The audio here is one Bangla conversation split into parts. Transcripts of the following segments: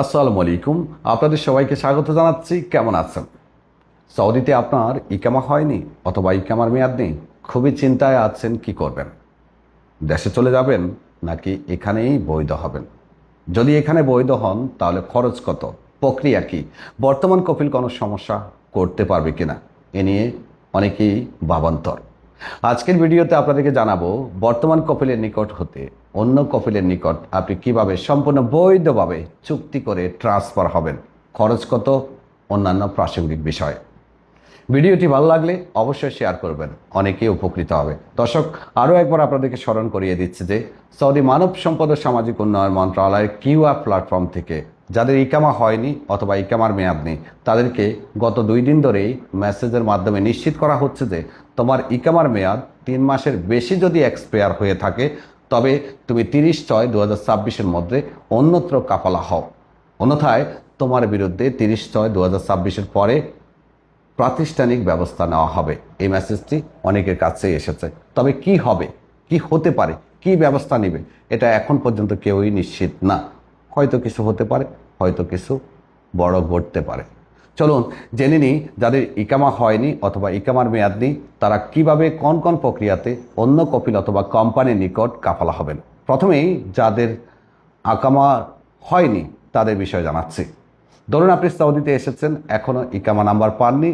আসসালামু আলাইকুম। আপনাদের সবাইকে স্বাগত জানাচ্ছি। কেমন আছেন? সৌদিতে আপনার ইকামা হয়নি অথবা ইকামার মেয়াদ নেই, খুবই চিন্তায় আছেন, কি করবেন? দেশে চলে যাবেন নাকি এখানেই বৈধ হবেন? যদি এখানে বৈধ হন তাহলে খরচ কত, প্রক্রিয়া কি, বর্তমান কফিল কোনো সমস্যা করতে পারবে কিনা, এ নিয়ে অনেকেই ভাবান্তর। আজকের ভিডিওতে আপনাদেরকে জানাবো বর্তমান কফিলের নিকট হতে অন্য কফিলের নিকট আপনি কিভাবে সম্পূর্ণ বৈধভাবে চুক্তি করে ট্রান্সফার হবেন, খরচ কত, অন্যান্য প্রাসঙ্গিক বিষয়। ভিডিওটি ভালো লাগলে অবশ্যই শেয়ার করবেন, অনেকেই উপকৃত হবে। দর্শক, আরও একবার আপনাদেরকে স্মরণ করিয়ে দিচ্ছি যে সৌদি মানব সম্পদ ও সামাজিক উন্নয়ন মন্ত্রণালয়ের কিউআর প্ল্যাটফর্ম থেকে যাদের ইকামা হয়নি অথবা ইকামার মেয়াদ নেই তাদেরকে গত 2 দিন ধরেই মেসেজের মাধ্যমে নিশ্চিত করা হচ্ছে যে তোমার ইকামার মেয়াদ 3 মাসের বেশি যদি এক্সপায়ার হয়ে থাকে তবে তুমি 30/6/2026 মধ্যে অন্যত্র কাফালা হও, অন্যথায় তোমার বিরুদ্ধে 30/6/2026 পরে প্রাতিষ্ঠানিক ব্যবস্থা নেওয়া হবে। এই মেসেজটি অনেকের কাছেই এসেছে। তবে কি হবে, কি হতে পারে, কি ব্যবস্থা নেবে, এটা এখন পর্যন্ত কেউই নিশ্চিত না। হয়তো কিছু হতে পারে, হয়তো কিছু বড় ঘটতে পারে। চলুন জেনে নিই যাদের ইকামা হয়নি অথবা ইকামার মেয়াদ নেই তারা কিভাবে কোন কোন প্রক্রিয়াতে অন্য কপিল অথবা কোম্পানির নিকট কাফালা হবেন। প্রথমেই যাদের আকামা হয়নি তাদের বিষয়ে জানাচ্ছি। ধরুন আপনি সৌদিতে এসেছেন, এখনও ইকামা নাম্বার পাননি,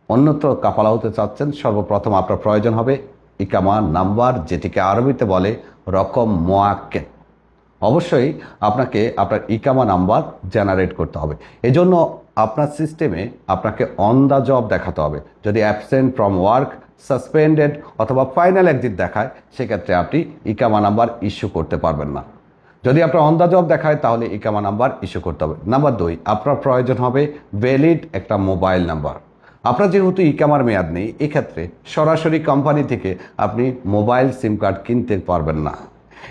অন্যত্র কাফালা হতে চাচ্ছেন। সর্বপ্রথম আপনার প্রয়োজন হবে ইকামা নাম্বার, যেটিকে আরবিতে বলে রকম মোয়াক্কেদ। অবশ্যই আপনাকে আপনার ইকামা নাম্বার জেনারেট করতে হবে। এজন্য আপনার সিস্টেমে আপনাকে অন দ্য জব দেখাতে হবে। যদি অ্যাবসেন্ট ফ্রম ওয়ার্ক, সাসপেন্ডেড অথবা ফাইনাল এক্সিট দেখায় সেক্ষেত্রে আপনি ইকামা নাম্বার ইস্যু করতে পারবেন না। যদি আপনার অন দ্য জব দেখায় তাহলে ইকামা নাম্বার ইস্যু করতে হবে। নাম্বার 2, আপনার প্রয়োজন হবে ভ্যালিড একটা মোবাইল নাম্বার। আপনার যেহেতু ইকামার মেয়াদ নেই, এক্ষেত্রে সরাসরি কোম্পানি থেকে আপনি মোবাইল সিম কার্ড কিনতে পারবেন না।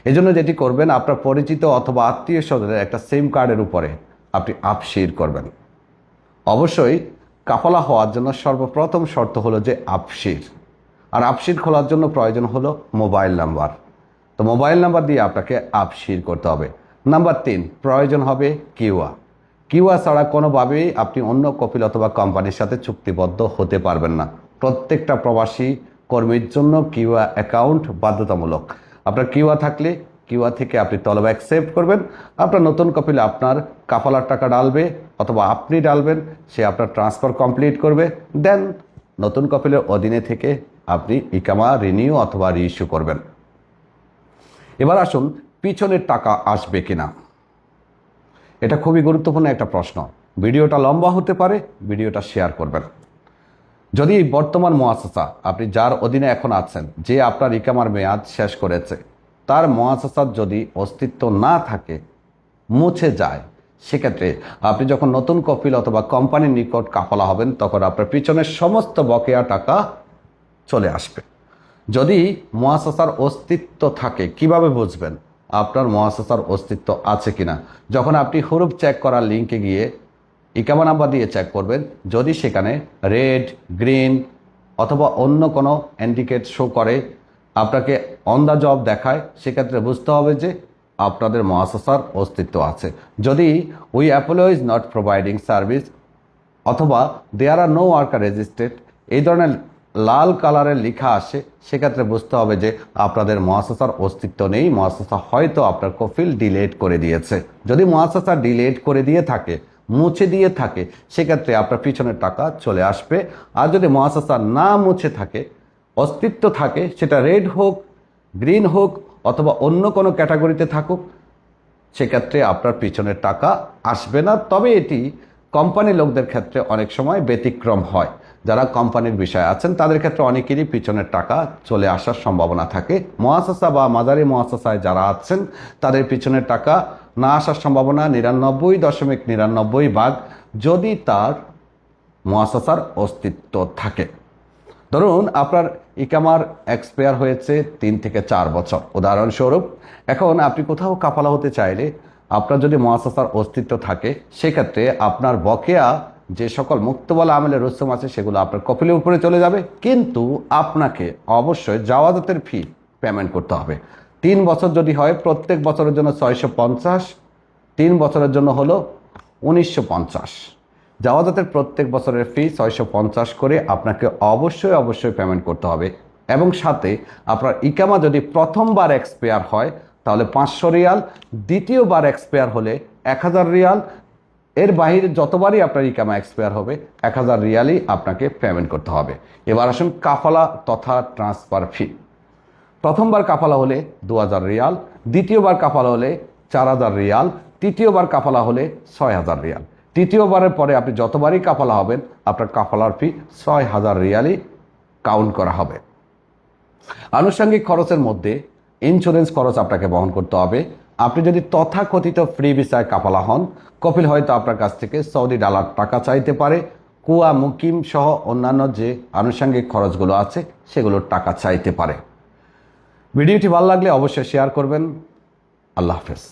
এজন্য যেটি করবেন, আপনার পরিচিত অথবা আত্মীয় স্বজনের একটা সিম কার্ডের উপরে আপনি আপশির করবেন। অবশ্যই কাফালা হওয়ার জন্য সর্বপ্রথম শর্ত হলো যে আপশির, আর আপশির খোলার জন্য প্রয়োজন হলো মোবাইল নাম্বার। তো মোবাইল নাম্বার দিয়ে আপনাকে আপশির করতে হবে। নাম্বার 3, প্রয়োজন হবে কিউআ। কিউআ ছাড়া কোনোভাবেই আপনি অন্য কপিল অথবা কোম্পানির সাথে চুক্তিবদ্ধ হতে পারবেন না। প্রত্যেকটা প্রবাসী কর্মীর জন্য কিউআ অ্যাকাউন্ট বাধ্যতামূলক। আপনার কিউআ থাকলে কিউআ থেকে আপনি তলব অ্যাকসেপ্ট করবেন। আপনার নতুন কপিলে আপনার কাফালার টাকা ডালবে অথবা আপনি ডালবেন, সে আপনার ট্রান্সফার কমপ্লিট করবে। দেন নতুন কপিলের অধীনে থেকে আপনি ইকামা রিনিউ অথবা রিইস্যু করবেন। এবার আসুন পিছনের টাকা আসবে কিনা। এটা খুবই গুরুত্বপূর্ণ একটা প্রশ্ন। ভিডিওটা লম্বা হতে পারে, ভিডিওটা শেয়ার করবেন। যদি বর্তমান মুআসাসা, আপনি যার অধীনে এখন আছেন, যে আপনার ইকামার মেয়াদ শেষ করেছে, তার মুআসাসার যদি অস্তিত্ব না থাকে, মুছে যায়, সেক্ষেত্রে আপনি যখন নতুন কপিল অথবা কোম্পানির নিকট কাফালা হবেন তখন আপনার পিছনের সমস্ত বকেয়া টাকা চলে আসবে। যদি মুআসাসার অস্তিত্ব থাকে, কিভাবে বুঝবেন আপনার মুআসাসার অস্তিত্ব আছে কিনা? যখন আপনি হুরুফ চেক করার লিঙ্কে গিয়ে ইকামা নাম্বার দিয়ে চেক করবেন, যদি সেখানে রেড, গ্রিন অথবা অন্য কোনো ইন্ডিকেট শো করে, আপনাকে অন দ্য জব দেখায়, সেক্ষেত্রে বুঝতে হবে যে আপনাদের মুআসাসার অস্তিত্ব আছে। যদি উই অ্যাপোলোইজ নট প্রোভাইডিং সার্ভিস অথবা দেয়ার আর নো ওয়ার্কার রেজিস্ট্রেড, এই ধরনের লাল কালারের লেখা আসে, সেক্ষেত্রে বুঝতে হবে যে আপনাদের মুআসাসার অস্তিত্ব নেই, মুআসাসা হয়তো আপনার কফিল ডিলেট করে দিয়েছে। যদি মুআসাসা ডিলেট করে দিয়ে থাকে, মুছে দিয়ে থাকে, সেক্ষেত্রে আপনার পিছনের টাকা চলে আসবে। আর যদি মুআসাসা না মুছে থাকে, অস্তিত্ব থাকে, সেটা রেড হোক, গ্রিন হোক অথবা অন্য কোনো ক্যাটাগরিতে থাকুক, সেক্ষেত্রে আপনার পিছনের টাকা আসবে না। তবে এটি কোম্পানির লোকদের ক্ষেত্রে অনেক সময় ব্যতিক্রম হয়। যারা কোম্পানির বিষয়ে আছেন তাদের ক্ষেত্রে অনেকেরই পিছনের টাকা চলে আসার সম্ভাবনা থাকে। মুআসাসা বা মাজারি মুআসাসায় যারা আছেন তাদের পিছনের টাকা না আসার সম্ভাবনা 99.99%, যদি তার মুআসাসার অস্তিত্ব থাকে। ধরুন আপনার ইকামার এক্সপায়ার হয়েছে 3 থেকে 4 বছর, উদাহরণস্বরূপ। এখন আপনি কোথাও কাফালা হতে চাইলে আপনার যদি মুআসাসার অস্তিত্ব থাকে, সেক্ষেত্রে আপনার বকেয়া যে সকল মুক্তবালা আমেলের রসুম আছে সেগুলো আপনার কফিলের উপরে চলে যাবে, কিন্তু আপনাকে অবশ্যই জাওয়াজাতের ফি পেমেন্ট করতে হবে। 3 বছর যদি হয়, প্রত্যেক বছরের জন্য 650, 3 বছরের জন্য হলো 1950। জাওয়াজাতের প্রত্যেক বছরের ফি 650 করে আপনাকে অবশ্যই পেমেন্ট করতে হবে। এবং সাথে আপনার ইকামা যদি প্রথমবার এক্সপায়ার হয় তাহলে 500 রিয়াল, দ্বিতীয়বার এক্সপায়ার হলে 1000 রিয়াল, এর বাইরে যতবারই আপনার ইকামা এক্সপায়ার হবে 1000 রিয়ালই আপনাকে পেমেন্ট করতে হবে। এবার আসুন কাফালা তথা ট্রান্সফার ফি। প্রথমবার কাফালা হলে 2000 রিয়াল, দ্বিতীয়বার কাফালা হলে 4000 রিয়াল, তৃতীয়বার কাফালা হলে 6000 রিয়াল। তৃতীয়বারের পরে আপনি যতবারই কাফালা হবেন আপনার কাফালার ফি 6000 রিয়ালই কাউন্ট করা হবে। আনুষঙ্গিক খরচের মধ্যে ইন্স্যুরেন্স খরচ আপনাকে বহন করতে হবে। আপনি যদি তথাকথিত ফ্রি ভিসায় কাফালা হন, কপিল হয়তো আপনার কাছ থেকে সৌদি ডলার টাকা চাইতে পারে, কুয়া মুকিম সহ অন্যান্য যে আনুষঙ্গিক খরচগুলো আছে সেগুলোর টাকা চাইতে পারে। ভিডিওটি ভালো লাগলে অবশ্যই শেয়ার করবেন। আল্লাহ হাফেজ।